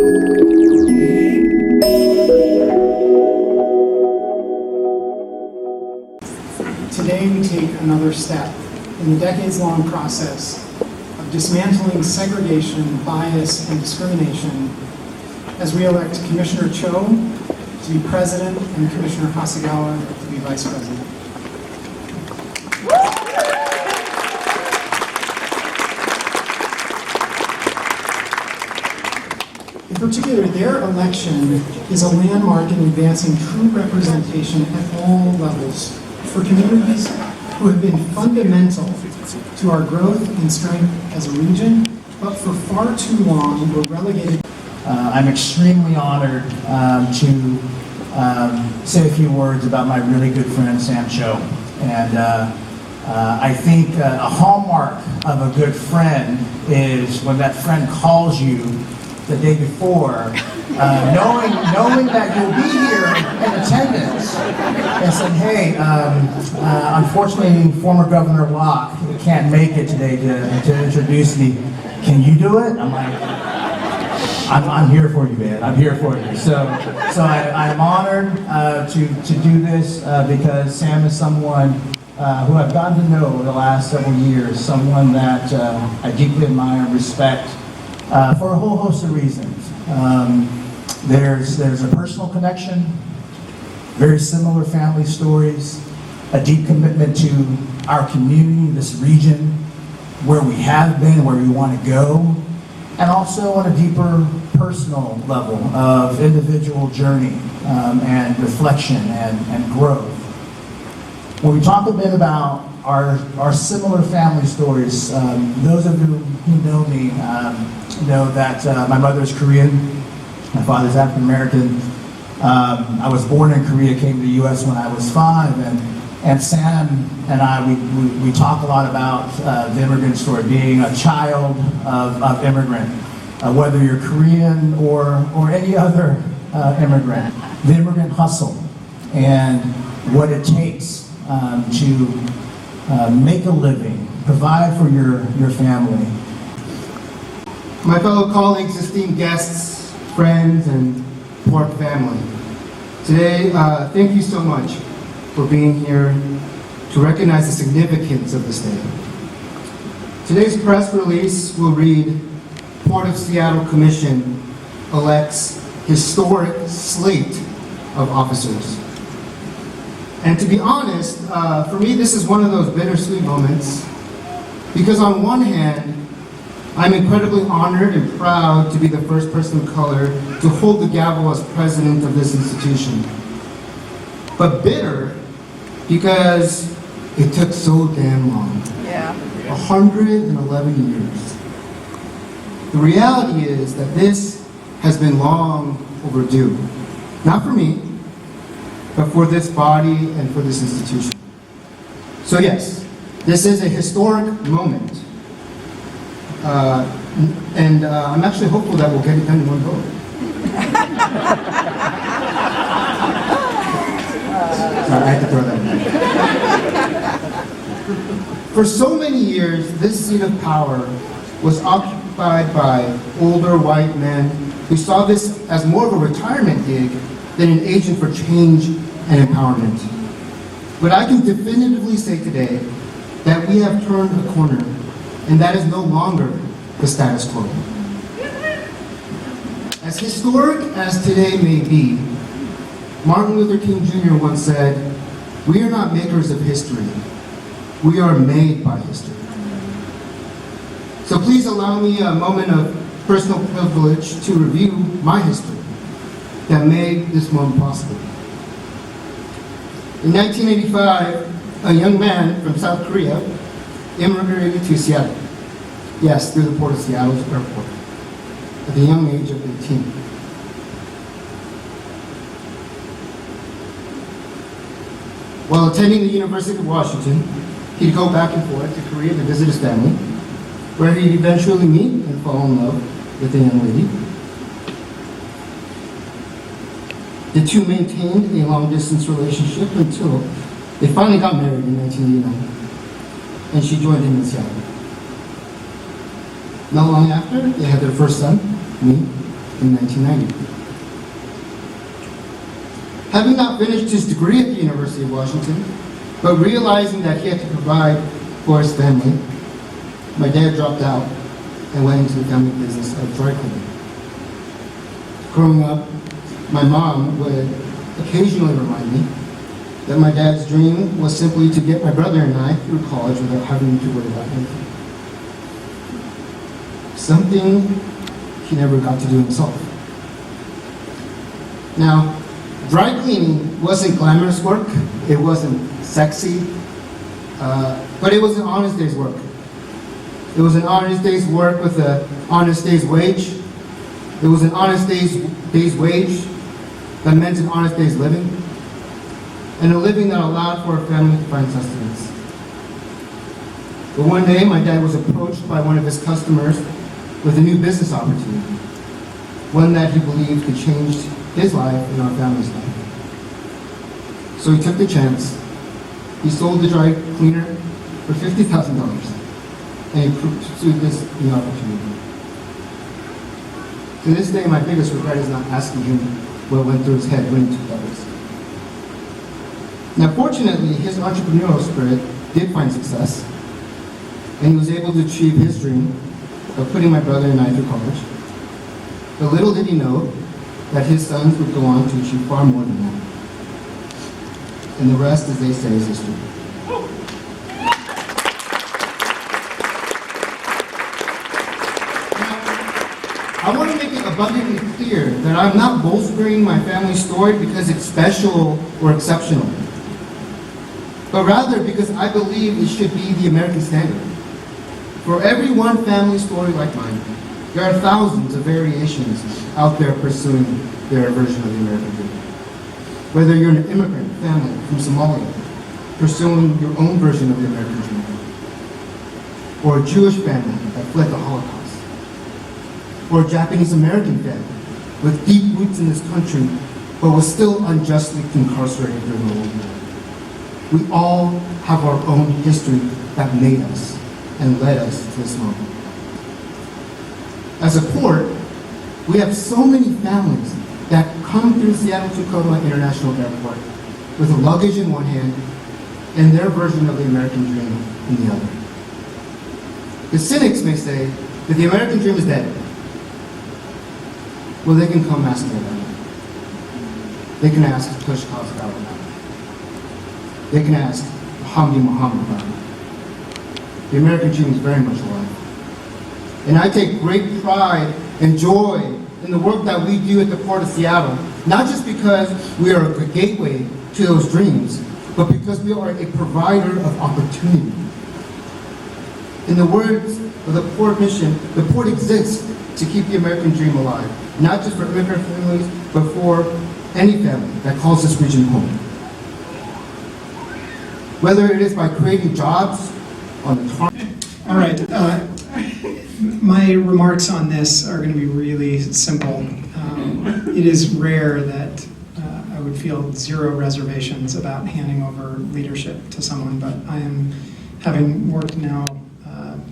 Today we take another step in the decades-long process of dismantling segregation, bias, and discrimination as we elect Commissioner Cho to be President and Commissioner Hasegawa to be Vice President. In particular, their election is a landmark in advancing true representation at all levels for communities who have been fundamental to our growth and strength as a region, but for far too long were relegated. I'm extremely honored to say a few words about my really good friend Sam Cho. And I think a hallmark of a good friend is when that friend calls you the day before, knowing that you'll be here in attendance, and saying, hey, unfortunately, former Governor Locke can't make it today to introduce me. Can you do it? I'm like, I'm here for you, man. I'm here for you. So I'm honored to do this because Sam is someone who I've gotten to know over the last several years, someone that I deeply admire and respect for a whole host of reasons. There's a personal connection, very similar family stories, a deep commitment to our community, this region, where we have been, where we want to go, and also on a deeper personal level of individual journey and reflection and growth. When we talk a bit about our similar family stories, those of you who know me know that my mother is Korean, my father's African American. I was born in Korea, came to the U.S. when I was 5, and Sam and I, we talk a lot about the immigrant story, being a child of immigrant, whether you're Korean or any other immigrant, the immigrant hustle and what it takes to make a living, provide for your family. My fellow colleagues, esteemed guests, friends, and Pork family, today, thank you so much for being here to recognize the significance of this day. Today's press release will read, Port of Seattle Commission elects historic slate of officers. And to be honest, for me, this is one of those bittersweet moments, because on one hand, I'm incredibly honored and proud to be the first person of color to hold the gavel as president of this institution. But bitter, because it took so damn long. Yeah. 111 years. The reality is that this has been long overdue. Not for me, but for this body and for this institution. So yes, this is a historic moment. And I'm actually hopeful that we'll get it done in one vote. Sorry, I had to throw that in. For so many years, this seat of power was occupied by older white men who saw this as more of a retirement gig than an agent for change and empowerment. But I can definitively say today that we have turned a corner, and that is no longer the status quo. As historic as today may be, Martin Luther King Jr. once said, "We are not makers of history, we are made by history." So please allow me a moment of personal privilege to review my history that made this moment possible. In 1985, a young man from South Korea immigrated to Seattle. Yes, through the Port of Seattle's airport, at the young age of 18. While attending the University of Washington, he'd go back and forth to Korea to visit his family, where he'd eventually meet and fall in love with a young lady. The two maintained a long-distance relationship until they finally got married in 1989, and she joined him in Seattle. Not long after, they had their first son, me, in 1990. Having not finished his degree at the University of Washington, but realizing that he had to provide for his family, my dad dropped out and went into the family business of dry cleaning. Growing up, my mom would occasionally remind me that my dad's dream was simply to get my brother and I through college without having to worry about anything. Something he never got to do himself. Now, dry cleaning wasn't glamorous work, it wasn't sexy, but it was an honest day's work. It was an honest day's work with an honest day's wage. It was an honest day's wage that meant an honest day's living, and a living that allowed for a family to find sustenance. But one day, my dad was approached by one of his customers with a new business opportunity, one that he believed could change his life and our family's life. So he took the chance. He sold the dry cleaner for $50,000, and he pursued this new opportunity. To this day, my biggest regret is not asking him what went through his head when he took that risk. Now, fortunately, his entrepreneurial spirit did find success, and he was able to achieve his dream of putting my brother and I through college. But little did he know that his sons would go on to achieve far more than that. And the rest, as they say, is history. I want to make it abundantly clear that I'm not bolstering my family's story because it's special or exceptional, but rather because I believe it should be the American standard. For every one family story like mine, there are thousands of variations out there pursuing their version of the American dream. Whether you're an immigrant family from Somalia, pursuing your own version of the American dream, or a Jewish family that fled the Holocaust, or a Japanese-American family with deep roots in this country, but was still unjustly incarcerated during the World War. We all have our own history that made us and led us to this moment. As a port, we have so many families that come through Seattle-Tacoma International Airport with luggage in one hand and their version of the American dream in the other. The cynics may say that the American dream is dead. Well, they can come ask me about it. They can ask Tush Kazakawa about it. They can ask Hamdi Muhammad about it. The American dream is very much alive. And I take great pride and joy in the work that we do at the Port of Seattle, not just because we are a gateway to those dreams, but because we are a provider of opportunity. In the words of the Port mission, the Port exists to keep the American dream alive, not just for immigrant families, but for any family that calls this region home. Whether it is by creating jobs on the farm. All right, my remarks on this are going to be really simple. It is rare that I would feel zero reservations about handing over leadership to someone, but I am, having worked now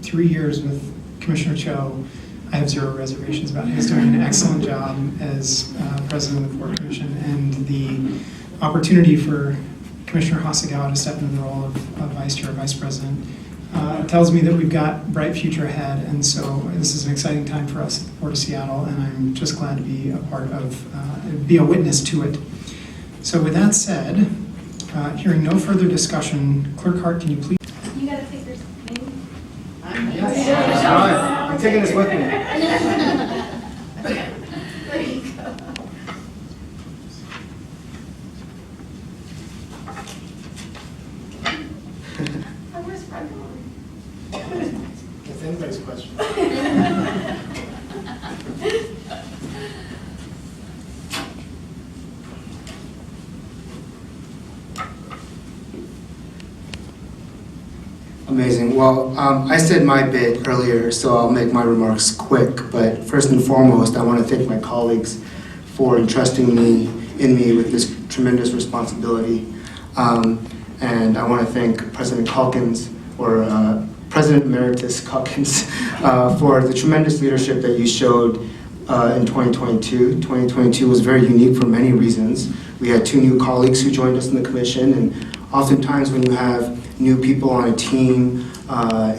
3 years with Commissioner Cho, I have zero reservations about him. He's doing an excellent job as president of the Port Commission, and the opportunity for Commissioner Hasegawa to step into the role of vice chair or vice president tells me that we've got a bright future ahead, and so this is an exciting time for us at the Port of Seattle, and I'm just glad to be a part of, be a witness to it. So with that said, hearing no further discussion, Clerk Hart, can you please? You gotta take their name. Yes. All right. I'm taking this with me. There you go. Where's Fred going? That's anybody's question. Amazing. Well, I said my bit earlier, so I'll make my remarks quick. But first and foremost, I want to thank my colleagues for entrusting in me with this tremendous responsibility. And I want to thank President Calkins, or President Emeritus Calkins, for the tremendous leadership that you showed in 2022. 2022 was very unique for many reasons. We had 2 new colleagues who joined us in the commission, and oftentimes when you have new people on a team,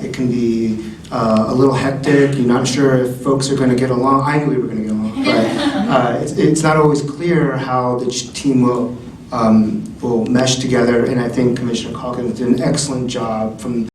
it can be a little hectic. You're not sure if folks are going to get along. I knew we were going to get along, but it's not always clear how the team will mesh together, and I think Commissioner Calkins did an excellent job from